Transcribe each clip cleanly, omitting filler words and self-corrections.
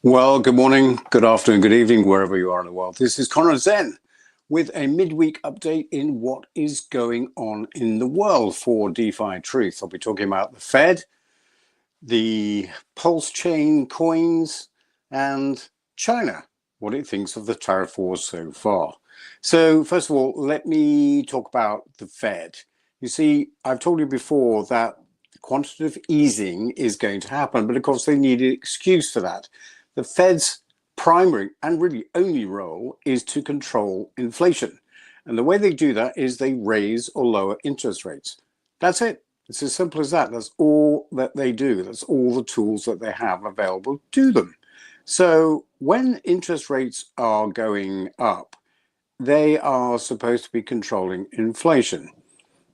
Well, good morning, good afternoon, good evening, wherever you are in the world. This is PulseZen with a midweek update in what is going on in the world for DeFi Truth. I'll be talking about the Fed, the PulseChain coins, and China, what it thinks of the tariff wars so far. So first of all, let me talk about the Fed. You see, I've told you before that quantitative easing is going to happen, but of course they need an excuse for that. The Fed's primary and really only role is to control inflation. And the way they do that is they raise or lower interest rates. That's it. It's as simple as that. That's all that they do. That's all the tools that they have available to them. So when interest rates are going up, they are supposed to be controlling inflation.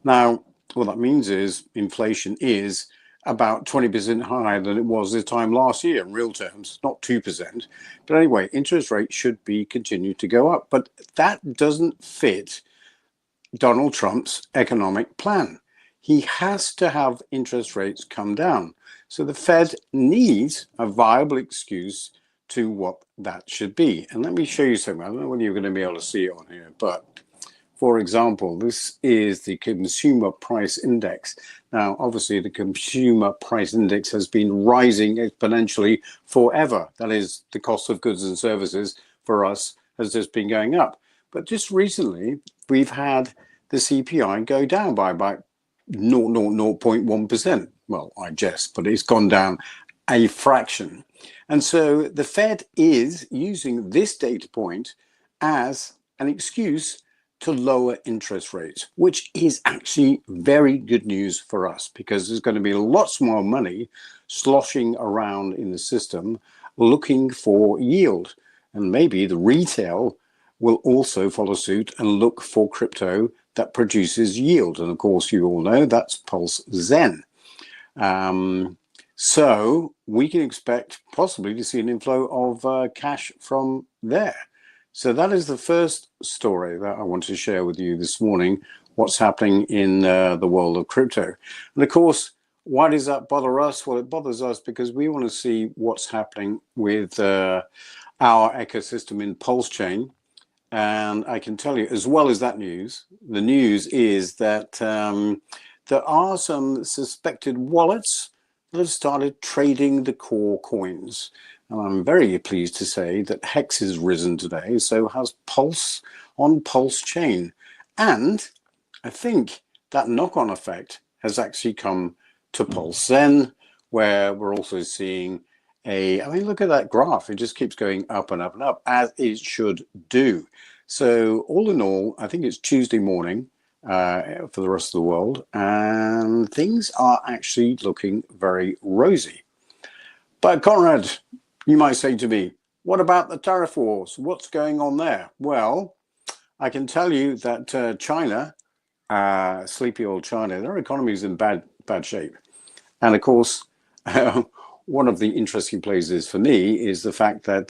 Now, what that means is inflation is about 20% higher than it was this time last year in real terms, not 2%. But anyway, interest rates should be continued to go up. But that doesn't fit Donald Trump's economic plan. He has to have interest rates come down. So the Fed needs a viable excuse to what that should be. And let me show you something. I don't know whether you're going to be able to see it on here, but for example, this is the consumer price index. Now, obviously, the consumer price index has been rising exponentially forever. That is, the cost of goods and services for us has just been going up. But just recently, we've had the CPI go down by about 0.1%. Well, I jest, but it's gone down a fraction. And so the Fed is using this data point as an excuse to lower interest rates, which is actually very good news for us because there's going to be lots more money sloshing around in the system looking for yield. And maybe the retail will also follow suit and look for crypto that produces yield. And of course, you all know that's PulseZen. So we can expect possibly to see an inflow of cash from there. So that is the first story that I want to share with you this morning, what's happening in the world of crypto. And of course, why does that bother us? Well, it bothers us because we want to see what's happening with our ecosystem in PulseChain. And I can tell you, as well as that news, the news is that there are some suspected wallets that have started trading the core coins. And I'm very pleased to say that Hex has risen today, so has Pulse on PulseChain. And I think that knock-on effect has actually come to PulseZen, where we're also seeing I mean, look at that graph. It just keeps going up and up and up, as it should do. So all in all, I think it's Tuesday morning for the rest of the world, and things are actually looking very rosy. But Conrad, you might say to me, what about the tariff wars? What's going on there? Well, I can tell you that China, sleepy old China, their economy is in bad shape. And of course, one of the interesting places for me is the fact that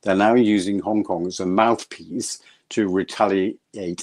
they're now using Hong Kong as a mouthpiece to retaliate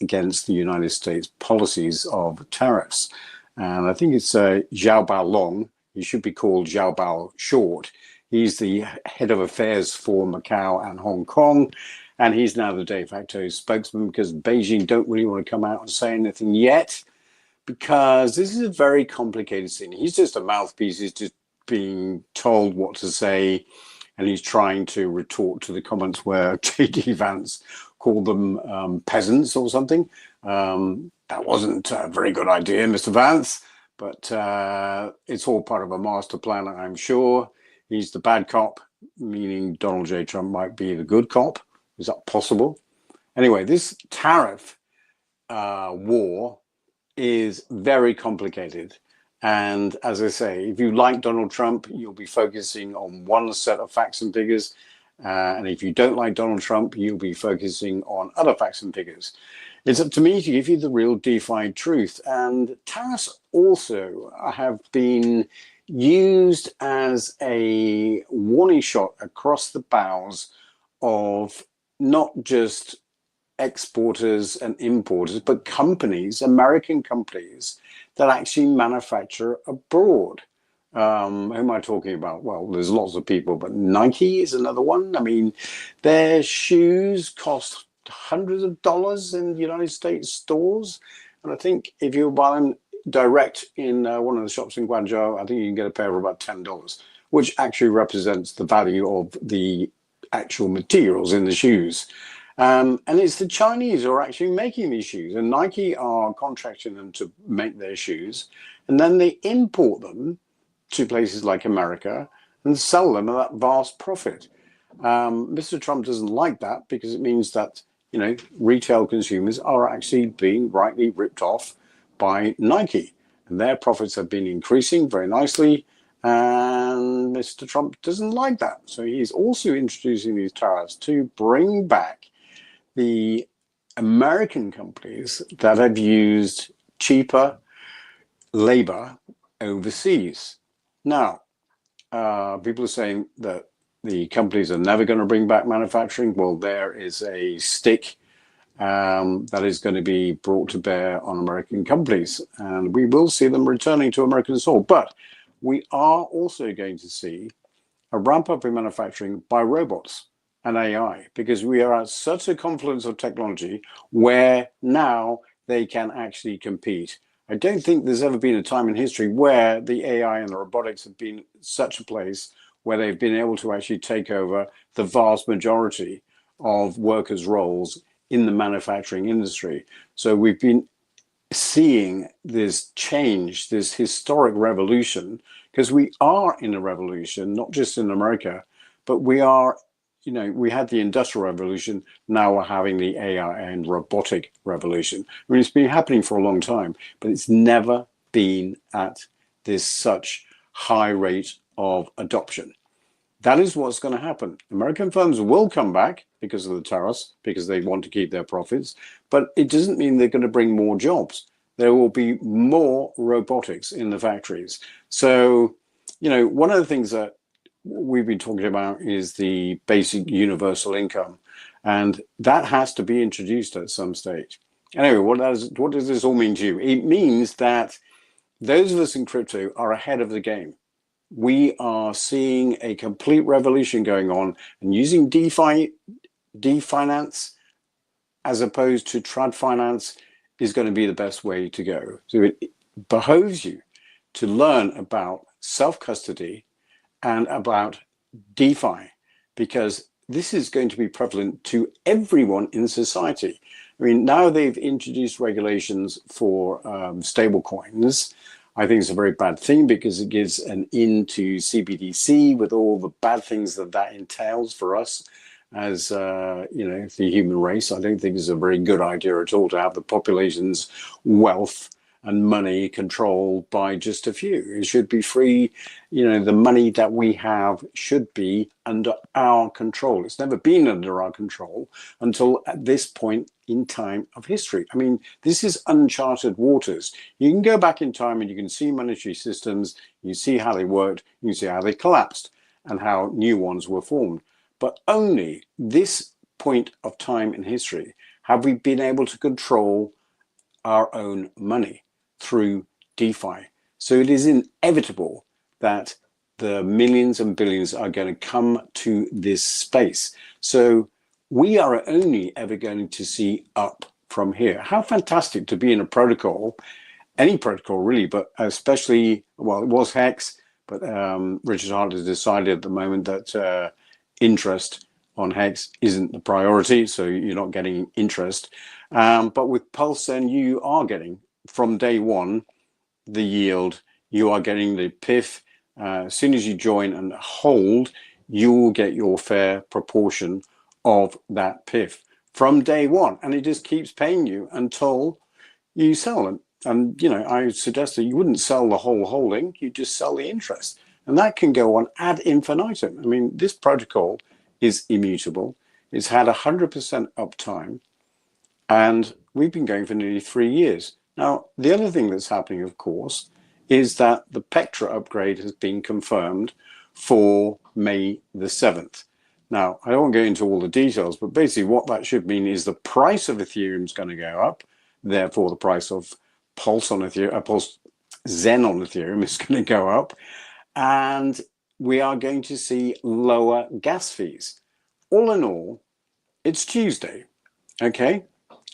against the United States policies of tariffs. And I think it's Xia Baolong. He should be called Xia Bao short. He's the head of affairs for Macau and Hong Kong, and he's now the de facto spokesman because Beijing don't really want to come out and say anything yet, because this is a very complicated scene. He's just a mouthpiece. He's just being told what to say, and he's trying to retort to the comments where J.D. Vance called them peasants or something. That wasn't a very good idea, Mr. Vance, but it's all part of a master plan, I'm sure. He's the bad cop, meaning Donald J. Trump might be the good cop. Is that possible? Anyway, this tariff war is very complicated. And as I say, if you like Donald Trump, you'll be focusing on one set of facts and figures. And if you don't like Donald Trump, you'll be focusing on other facts and figures. It's up to me to give you the real DeFi truth. And tariffs also have been used as a warning shot across the bows of not just exporters and importers, but companies, American companies that actually manufacture abroad. Who am I talking about? Well, there's lots of people, but Nike is another one. I mean, their shoes cost hundreds of dollars in the United States stores. And I think if you buy them direct in one of the shops in Guangzhou, I think you can get a pair for about $10, which actually represents the value of the actual materials in the shoes. And it's the Chinese who are actually making these shoes, and Nike are contracting them to make their shoes, and then they import them to places like America and sell them at that vast profit. Mr. Trump doesn't like that because it means that, retail consumers are actually being rightly ripped off by Nike, and their profits have been increasing very nicely. And Mr. Trump doesn't like that, so he's also introducing these tariffs to bring back the American companies that have used cheaper labor overseas. Now, people are saying that the companies are never going to bring back manufacturing. Well, there is a stick that is going to be brought to bear on American companies, and we will see them returning to American soil. But we are also going to see a ramp up in manufacturing by robots and AI, because we are at such a confluence of technology where now they can actually compete. I don't think there's ever been a time in history where the AI and the robotics have been such a place where they've been able to actually take over the vast majority of workers' roles in the manufacturing industry. So we've been seeing this change, this historic revolution, because we are in a revolution, not just in America, but we are, we had the Industrial Revolution, now we're having the AI and robotic revolution. I mean, it's been happening for a long time, but it's never been at this such high rate of adoption. That is what's going to happen. American firms will come back because of the tariffs, because they want to keep their profits, but it doesn't mean they're going to bring more jobs. There will be more robotics in the factories. So, one of the things that we've been talking about is the basic universal income, and that has to be introduced at some stage. Anyway, what does this all mean to you? It means that those of us in crypto are ahead of the game. We are seeing a complete revolution going on, and using DeFi, finance, as opposed to trad finance is going to be the best way to go. So it behoves you to learn about self-custody and about DeFi, because this is going to be prevalent to everyone in society. I mean, now they've introduced regulations for stable coins. I think it's a very bad thing because it gives an in to CBDC with all the bad things that entails for us as, the human race. I don't think it's a very good idea at all to have the population's wealth and money controlled by just a few. It should be free. The money that we have should be under our control. It's never been under our control until at this point in time of history. I mean, this is uncharted waters. You can go back in time and you can see monetary systems, you see how they worked, you see how they collapsed and how new ones were formed. But only this point of time in history have we been able to control our own money through DeFi. So it is inevitable that the millions and billions are going to come to this space. So we are only ever going to see up from here. How fantastic to be in a protocol, any protocol really, but especially, well, it was Hex, but Richard Hart has decided at the moment that interest on Hex isn't the priority, so you're not getting interest. But with PulseZen, you are getting, from day one, the yield. You are getting the PIF. As soon as you join and hold, you will get your fair proportion of that PIF from day one. And it just keeps paying you until you sell it. And, I suggest that you wouldn't sell the whole holding, you just sell the interest. And that can go on ad infinitum. I mean, this protocol is immutable. It's had 100% uptime. And we've been going for nearly 3 years. Now, the other thing that's happening, of course, is that the Pectra upgrade has been confirmed for May the 7th. Now, I don't want to go into all the details, but basically what that should mean is the price of Ethereum is going to go up. Therefore, the price of PulseZen on Ethereum is going to go up. and we are going to see lower gas fees. All in all, it's Tuesday, okay?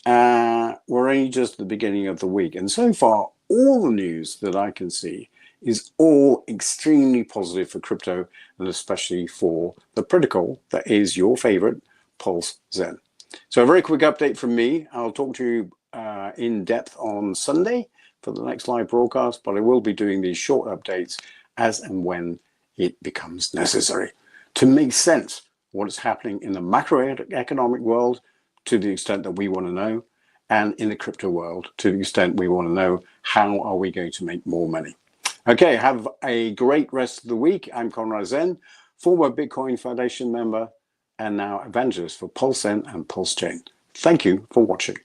We're only just at the beginning of the week, and so far, all the news that I can see is all extremely positive for crypto, and especially for the protocol that is your favorite, PulseZen. So a very quick update from me. I'll talk to you in depth on Sunday for the next live broadcast, but I will be doing these short updates as and when it becomes necessary to make sense of what is happening in the macroeconomic world to the extent that we want to know, and in the crypto world to the extent we want to know how are we going to make more money. Okay, have a great rest of the week. I'm Conrad Zen, former Bitcoin Foundation member and now evangelist for PulseZen and PulseChain. Thank you for watching.